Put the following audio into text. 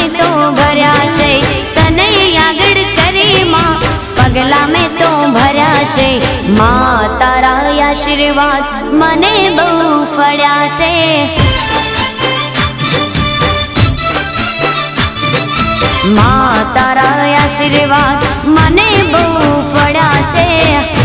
में तो भर्या छे तने आगळ करे मां पगला में तो भर्या छे मां तारा आशीर्वाद मने बहु फळ्या छे मां तारा आशीर्वाद मने बहु फळ्या छे।